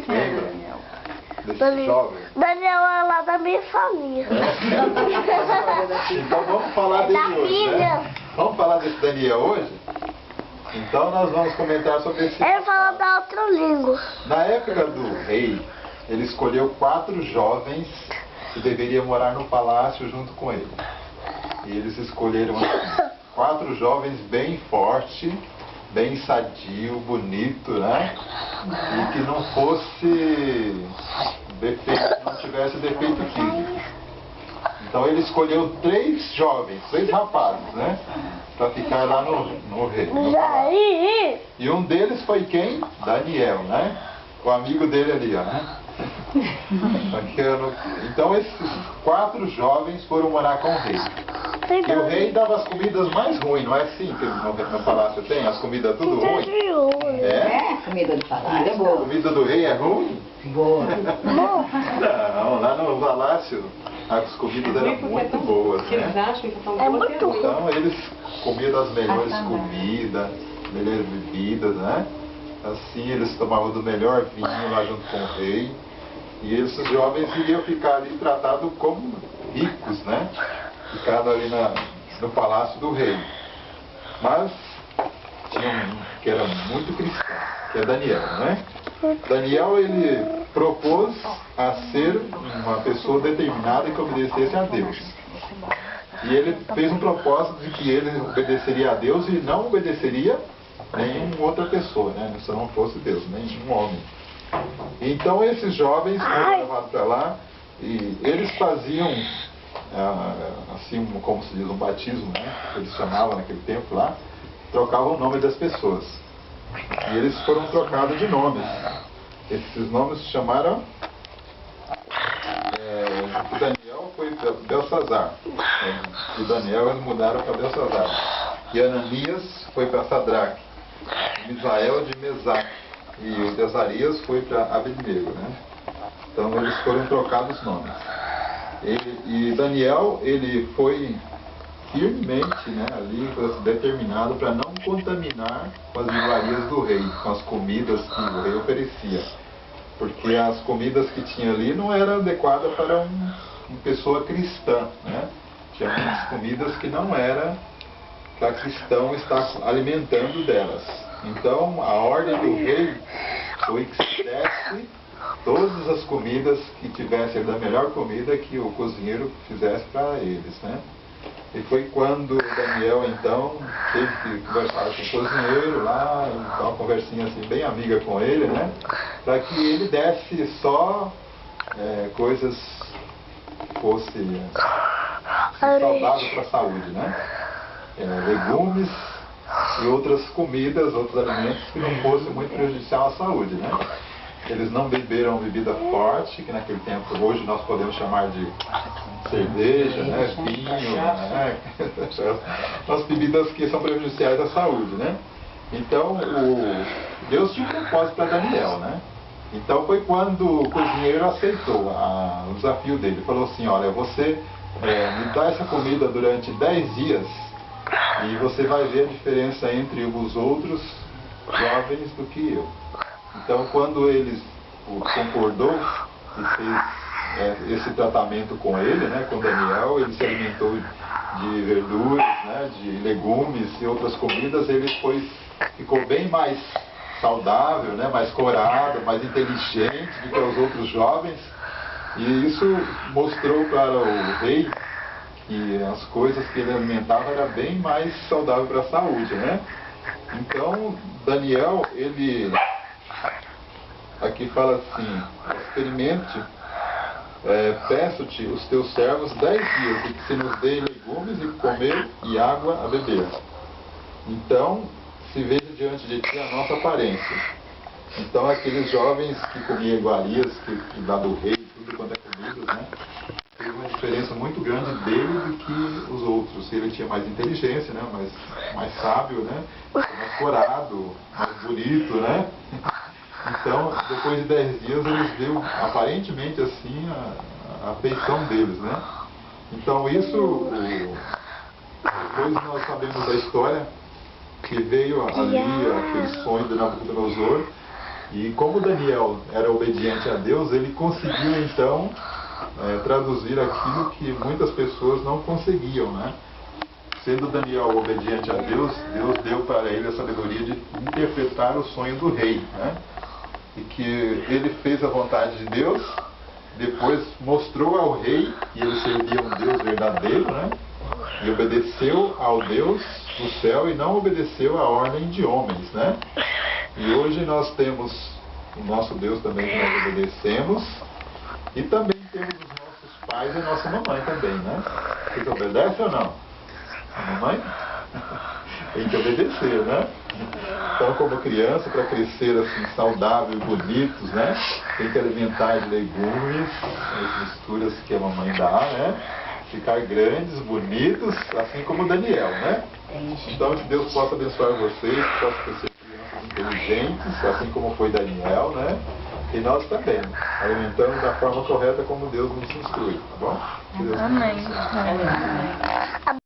Lembra? Desse jovem? Daniel é lá da minha família. Então vamos falar dele hoje, né? Vamos falar desse Daniel hoje? Então nós vamos comentar sobre esse... Ele fala da outra língua. Na época do rei, ele escolheu 4 jovens que deveriam morar no palácio junto com ele. E eles escolheram 4 jovens bem fortes, bem sadio, bonito, né? E que não fosse defeito, não tivesse defeito físico. Então ele escolheu 3 jovens, 3 rapazes, né? Para ficar lá no rei. No palácio. E um deles foi quem? Daniel, né? O amigo dele ali, ó, né? Então esses 4 jovens foram morar com o rei. E o rei dava as comidas mais ruins, não é assim que no palácio tem? As comidas tudo ruins? É, comida do palácio é boa. A comida do rei é ruim? Boa. Não, lá no palácio as comidas eram muito boas, né? É muito ruim. Então eles comiam das melhores comidas, melhores bebidas, né? Assim eles tomavam do melhor vinho lá junto com o rei. E esses jovens iriam ficar ali tratados como ricos, né? Ficaram ali no palácio do rei. Mas tinha um que era muito cristão, que é Daniel, né? Daniel, ele propôs a ser uma pessoa determinada que obedecesse a Deus. E ele fez um propósito de que ele obedeceria a Deus e não obedeceria nenhuma outra pessoa, né? Se não fosse Deus, nenhum homem. Então esses jovens foram levados para lá e eles faziam, assim como se diz, um batismo, né? Eles chamavam naquele tempo lá, trocavam o nome das pessoas. E eles foram trocados de nomes. Esses nomes se chamaram... Daniel foi para Belsazar. E Daniel eles mudaram para Belsazar. E Ananias foi para Sadraque. Misael de Mesaque. E o Azarias foi para Abednego, né? Então eles foram trocados os nomes. E Daniel, ele foi firmemente, né, ali determinado para não contaminar com as iguarias do rei, com as comidas que o rei oferecia. Porque as comidas que tinha ali não eram adequadas para uma pessoa cristã, né? Tinha muitas comidas que não era para cristão estar alimentando delas. Então a ordem do rei foi que se desse todas as comidas que tivessem da melhor comida que o cozinheiro fizesse para eles, né? E foi quando Daniel então teve que conversar com o cozinheiro lá, uma conversinha assim bem amiga com ele, né? Para que ele desse só coisas que fossem saudáveis para a saúde, né? Legumes e outras comidas, outros alimentos que não fossem muito prejudicial à saúde, né? Eles não beberam bebida forte, que naquele tempo, hoje nós podemos chamar de cerveja, né? Vinho, né? As bebidas que são prejudiciais à saúde, né? Então, Deus tinha um propósito para Daniel, né? Então foi quando o cozinheiro aceitou o desafio dele. Falou assim, olha, você me dá essa comida durante 10 dias e você vai ver a diferença entre os outros jovens do que eu. Então quando ele concordou e fez esse tratamento com ele, né, com Daniel, ele se alimentou de verduras, né, de legumes e outras comidas, ele ficou bem mais saudável, né, mais corado, mais inteligente do que os outros jovens. E isso mostrou para o rei que as coisas que ele alimentava era bem mais saudável para a saúde, né? Então Daniel, ele aqui fala assim, experimente, peço-te os teus servos 10 dias e que se nos dê legumes e comer e água a beber. Então se veja diante de ti a nossa aparência. Então aqueles jovens que comiam iguarias, que lá do rei, tudo quanto é comida, né? Teve uma diferença muito grande dele do que os outros. Ele tinha mais inteligência, né? Mais sábio, né? Mais corado, mais bonito, né? Então, depois de 10 dias, eles viram aparentemente assim a feição deles, né? Então isso, depois nós sabemos da história que veio ali aquele sonho de Nabucodonosor E como Daniel era obediente a Deus, ele conseguiu então traduzir aquilo que muitas pessoas não conseguiam, né? Sendo Daniel obediente a Deus, Deus deu para ele a sabedoria de interpretar o sonho do rei, né? E que ele fez a vontade de Deus, depois mostrou ao rei que ele servia um Deus verdadeiro, né? E obedeceu ao Deus do céu e não obedeceu à ordem de homens, né? E hoje nós temos o nosso Deus também que nós obedecemos, e também temos os nossos pais e a nossa mamãe também, né? Vocês obedecem ou não? A mamãe? Tem que obedecer, né? Então, como criança, para crescer assim, saudável e bonitos, né? Tem que alimentar de legumes, as misturas que a mamãe dá, né? Ficar grandes, bonitos, assim como Daniel, né? Então, que Deus possa abençoar vocês, que possam crescer crianças inteligentes, assim como foi Daniel, né? E nós também, alimentando da forma correta como Deus nos instrui, tá bom? Que Deus nos abençoe. Amém.